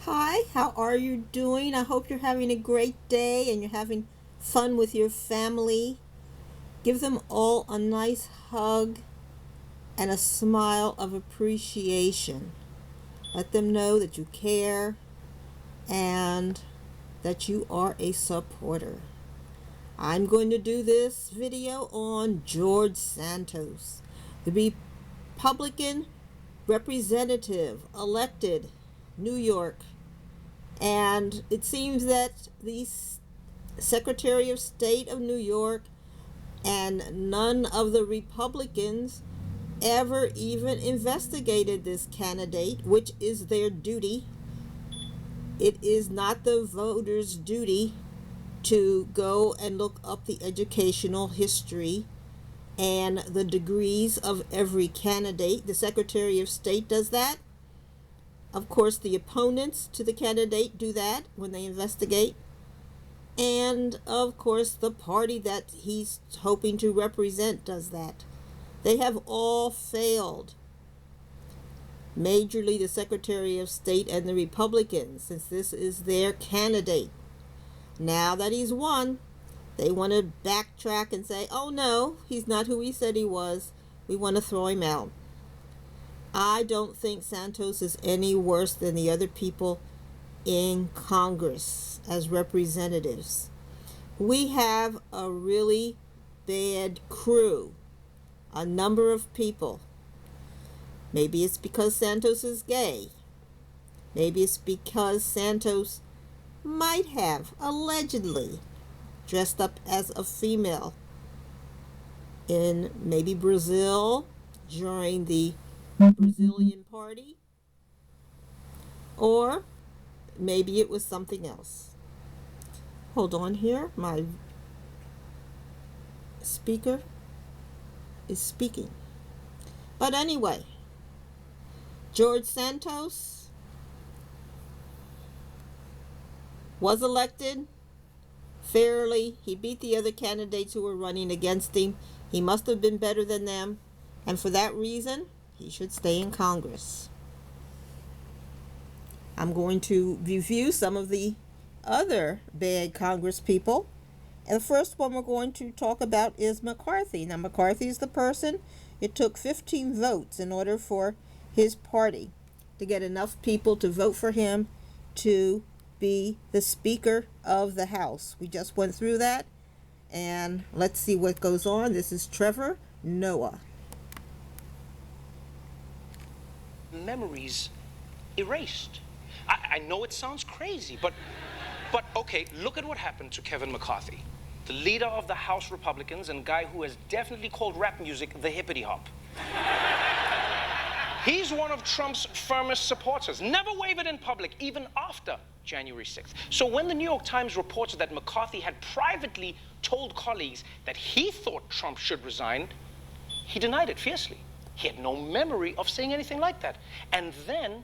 Hi, how are you doing? I hope you're having a great day and you're having fun with your family. Give them all a nice hug and a smile of appreciation. Let them know that you care and that you are a supporter. I'm going to do this video on George Santos, the Republican representative elected New York. And it seems that the Secretary of State of New York and none of the Republicans ever even investigated this candidate, which is their duty. It is not the voters' duty to go and look up the educational history and the degrees of every candidate. The Secretary of State does that. Of course, the opponents to the candidate do that when they investigate. And of course, the party that he's hoping to represent does that. They have all failed. Majorly the Secretary of State and the Republicans, since this is their candidate. Now that he's won, they want to backtrack and say, oh no, he's not who he said he was. We want to throw him out. I don't think Santos is any worse than the other people in Congress as representatives. We have a really bad crew, a number of people. Maybe it's because Santos is gay. Maybe it's because Santos might have allegedly dressed up as a female in maybe Brazil during the Brazilian party, or maybe it was something else. Hold on here, my speaker is speaking. But anyway, George Santos was elected fairly. He beat the other candidates who were running against him. He must have been better than them, and for that reason, he should stay in Congress. I'm going to review some of the other bad Congress people. And the first one we're going to talk about is McCarthy. Now, McCarthy is the person. It took 15 votes in order for his party to get enough people to vote for him to be the Speaker of the House. We just went through that, and let's see what goes on. This is Trevor Noah. Memories erased. I know it sounds crazy, but okay, look at what happened to Kevin McCarthy, the leader of the House Republicans and guy who has definitely called rap music the hippity hop. He's one of Trump's firmest supporters, never wavered in public, even after January 6th. So when the New York Times reported that McCarthy had privately told colleagues that he thought Trump should resign, he denied it fiercely. He had no memory of saying anything like that. And then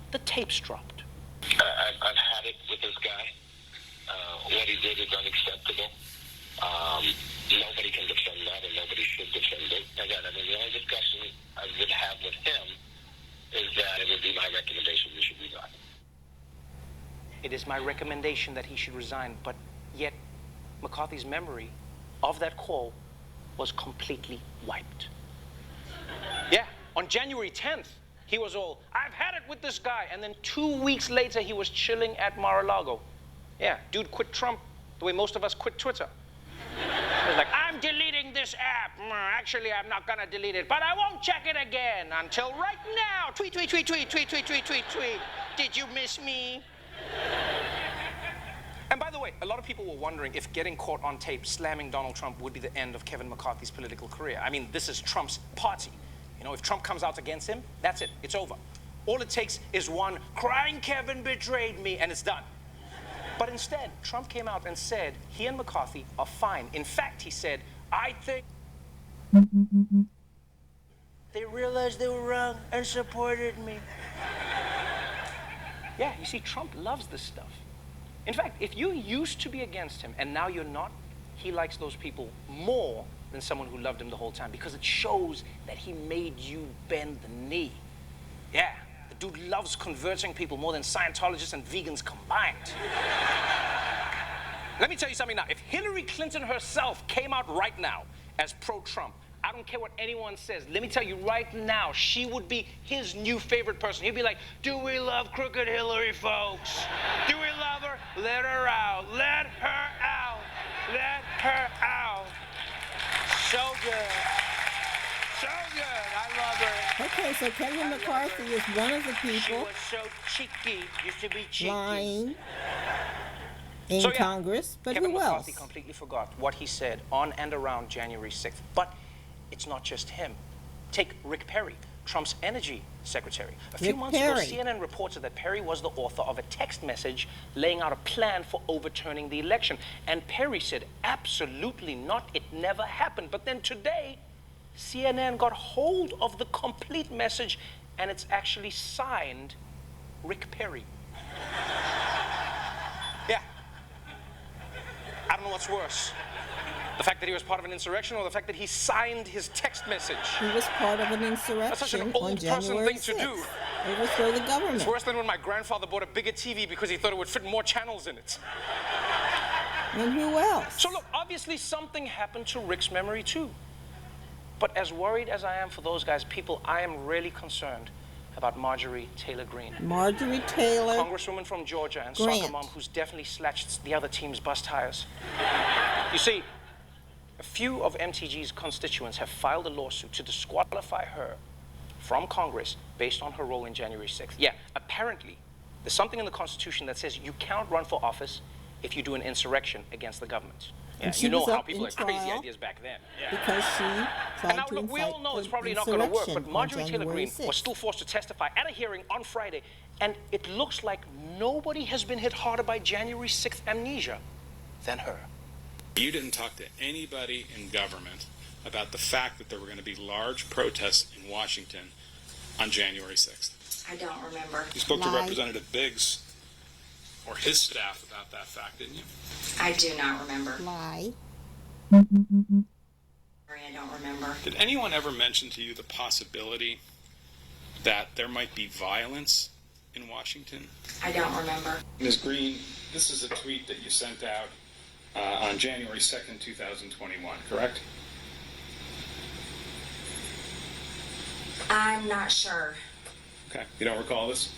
the tapes dropped. I've had it with this guy. What he did is unacceptable. Nobody can defend that, and nobody should defend it. Again, I mean, the only discussion I would have with him is that it would be my recommendation he should resign. It is my recommendation that he should resign, but yet McCarthy's memory of that call was completely wiped. Yeah, on January 10th, he was all, I've had it with this guy. And then 2 weeks later, he was chilling at Mar-a-Lago. Yeah, dude quit Trump the way most of us quit Twitter. He was like, I'm deleting this app. Actually, I'm not gonna delete it, but I won't check it again until right now. Tweet, tweet, tweet, tweet, tweet, tweet, tweet, tweet, tweet. Did you miss me? And by the way, a lot of people were wondering if getting caught on tape slamming Donald Trump would be the end of Kevin McCarthy's political career. I mean, this is Trump's party. You know, if Trump comes out against him, that's it. It's over. All it takes is one crying Kevin betrayed me, and it's done. But instead, Trump came out and said he and McCarthy are fine. In fact, he said, I think they realized they were wrong and supported me. Yeah, you see, Trump loves this stuff. In fact, if you used to be against him and now you're not, he likes those people more than someone who loved him the whole time, because it shows that he made you bend the knee. Yeah, The dude loves converting people more than Scientologists and vegans combined. Let me tell you something now. If Hillary Clinton herself came out right now as pro-Trump, I don't care what anyone says. Let me tell you right now, she would be his new favorite person. He'd be like, do we love crooked Hillary, folks? Do we love her? Let her out. Let her out. Let her out. So good. So good. I love her. Okay, so Kevin McCarthy is one of the She people was so cheeky. Used to be cheeky. lying in So, yeah, Congress, but Kevin who else? McCarthy completely forgot what he said on and around January 6th. But it's not just him. Take Rick Perry, Trump's energy secretary. A few months ago, CNN reported that Perry was the author of a text message laying out a plan for overturning the election. And Perry said, absolutely not, it never happened. But then today, CNN got hold of the complete message, and it's actually signed Rick Perry. Yeah. I don't know what's worse. The fact that he was part of an insurrection or the fact that he signed his text message. He was part of an insurrection That's such an on old person January thing to 6th. do. Overthrow the government. It's worse than when my grandfather bought a bigger TV because he thought it would fit more channels in it. And who else? So look, obviously something happened to Rick's memory too. But as worried as I am for those guys, people, I am really concerned about Marjorie Taylor Greene. Marjorie Taylor Congresswoman from Georgia and Grant. soccer mom who's definitely slashed the other team's bus tires. You see, a few of MTG's constituents have filed a lawsuit to disqualify her from Congress based on her role in January 6th. Yeah, apparently, there's something in the Constitution that says you cannot run for office if you do an insurrection against the government. Yeah, she you know was how up people in had crazy trial ideas back then. Yeah. because she And tried now, to look, we incite all know it's an probably not going to work, insurrection but on Marjorie Taylor January Greene 6th. was still forced to testify at a hearing on Friday, and it looks like nobody has been hit harder by January 6th amnesia than her. You didn't talk to anybody in government about the fact that there were going to be large protests in Washington on January 6th. I don't remember. You spoke to Lie. Representative Biggs or his staff about that fact, didn't you? I do not remember. Lie. I don't remember. Did anyone ever mention to you the possibility that there might be violence in Washington? I don't remember. Ms. Green, this is a tweet that you sent out on January 2nd, 2021, correct? I'm not sure. Okay. You don't recall this?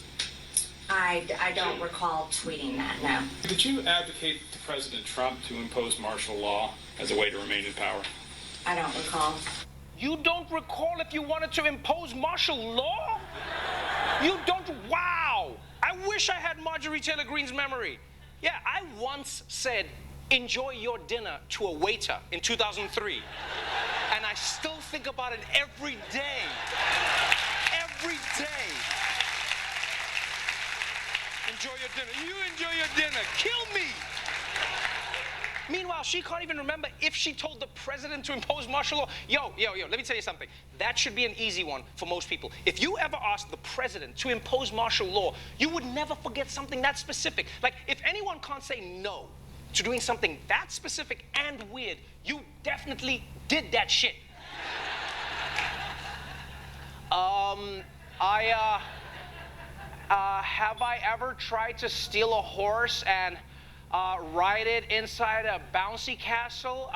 I don't recall tweeting that, no. Did you advocate to President Trump to impose martial law as a way to remain in power? I don't recall. You don't recall if you wanted to impose martial law? You don't? Wow! I wish I had Marjorie Taylor Greene's memory. Yeah, I once said, enjoy your dinner to a waiter in 2003. And I still think about it every day. Every day. Enjoy your dinner. You enjoy your dinner. Kill me. Meanwhile, she can't even remember if she told the president to impose martial law. Yo, let me tell you something. That should be an easy one for most people. If you ever asked the president to impose martial law, you would never forget something that specific. Like, if anyone can't say no to doing something that specific and weird, you definitely did that shit. Have I ever tried to steal a horse and ride it inside a bouncy castle?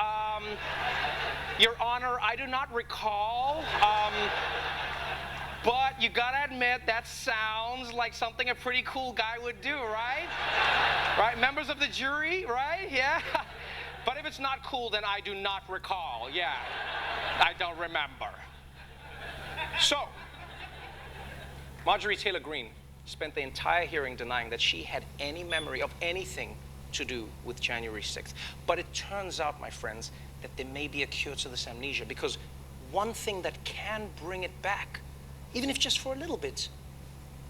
Your Honor, I do not recall. But you gotta admit, that sounds like something a pretty cool guy would do, right? Right, members of the jury, right? Yeah. But if it's not cool, then I do not recall. Yeah, I don't remember. So, Marjorie Taylor Greene spent the entire hearing denying that she had any memory of anything to do with January 6th. But it turns out, my friends, that there may be a cure to this amnesia, because one thing that can bring it back, even if just for a little bit,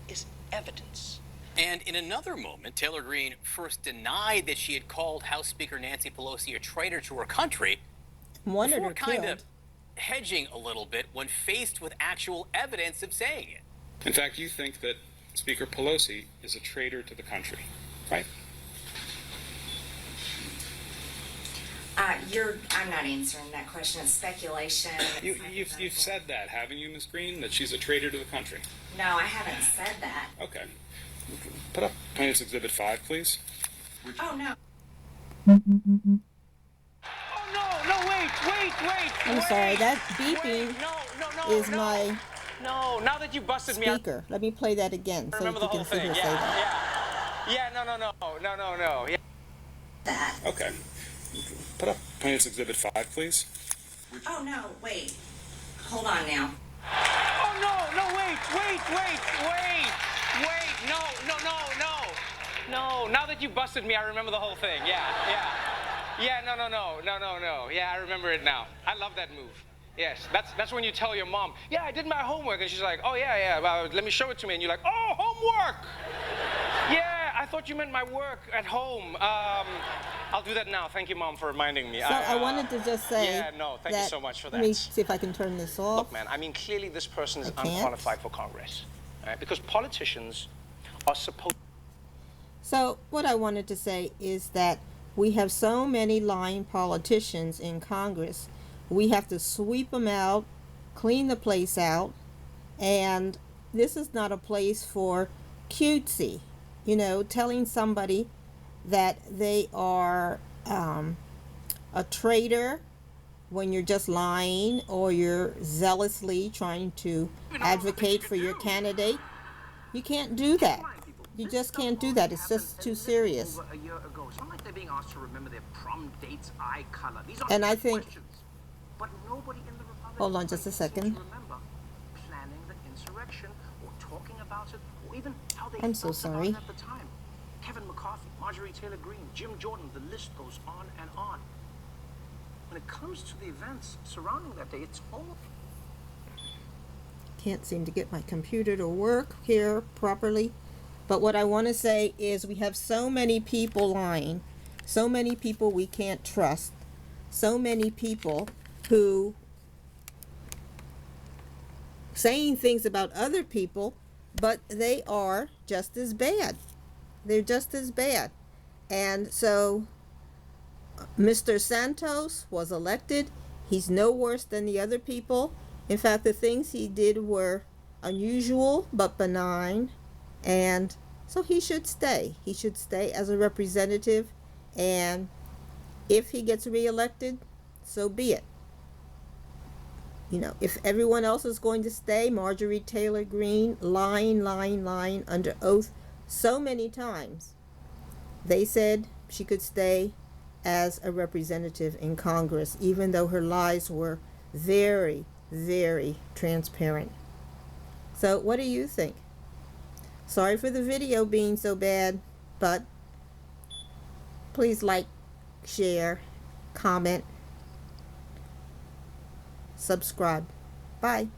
is evidence. And in another moment, Taylor Greene first denied that she had called House Speaker Nancy Pelosi a traitor to her country, Wanted before her kind killed. of hedging a little bit when faced with actual evidence of saying it. In fact, you think that Speaker Pelosi is a traitor to the country, right? I'm not answering that question. It's speculation. You've said that, haven't you, Ms. Green, that she's a traitor to the country? No, I haven't said that. Okay. Put up Plaintiff's Exhibit 5, please. Oh, no. Oh, no, wait. I'm sorry, that beeping No, is my No, now that you busted me, I speaker. Let me play that again so remember that the you whole can see thing. her say that. Yeah, no. Yeah. That. Okay. Put up Plaintiff's Exhibit 5, please. Oh, no, wait. Hold on now. Oh, no, wait. No, now that you busted me, I remember the whole thing. Yeah, no. Yeah, I remember it now. I love that move. Yes, that's when you tell your mom, yeah, I did my homework, and she's like, oh, yeah, well, let me show it to me, and you're like, oh, homework! Yeah, I thought you meant my work at home. I'll do that now. Thank you, Mom, for reminding me. So I wanted to just say Yeah, no, thank you so much for that. Let me see if I can turn this off. Look, man, I mean, clearly this person is I can't. unqualified for Congress, right? Because politicians are supposed. So what I wanted to say is that we have so many lying politicians in Congress. We have to sweep them out, clean the place out, and this is not a place for cutesy. Telling somebody that they are a traitor when you're just lying or you're zealously trying to advocate for your candidate. You can't do that. You just can't do that. It's just too serious. A year ago. It's not like they're being asked to remember their prom dates, eye color. These are And I think, questions. But nobody in the Republican hold on just a Party second. seems to remember planning the insurrection or talking about it or even how they I'm so felt about sorry. it at the time. Kevin McCarthy, Marjorie Green, Jim Jordan, the list goes on and on. When it comes to the events surrounding that day, it's almost... Can't seem to get my computer to work here properly. But what I want to say is we have so many people lying, so many people we can't trust, so many people who saying things about other people, but they are just as bad. They're just as bad. And so Mr. Santos was elected. He's no worse than the other people. In fact, the things he did were unusual but benign. And so he should stay. He should stay as a representative. And if he gets reelected, so be it. If everyone else is going to stay, Marjorie Taylor Greene lying under oath so many times. They said she could stay as a representative in Congress, even though her lies were very, very transparent. So what do you think? Sorry for the video being so bad, but please like, share, comment, subscribe. Bye.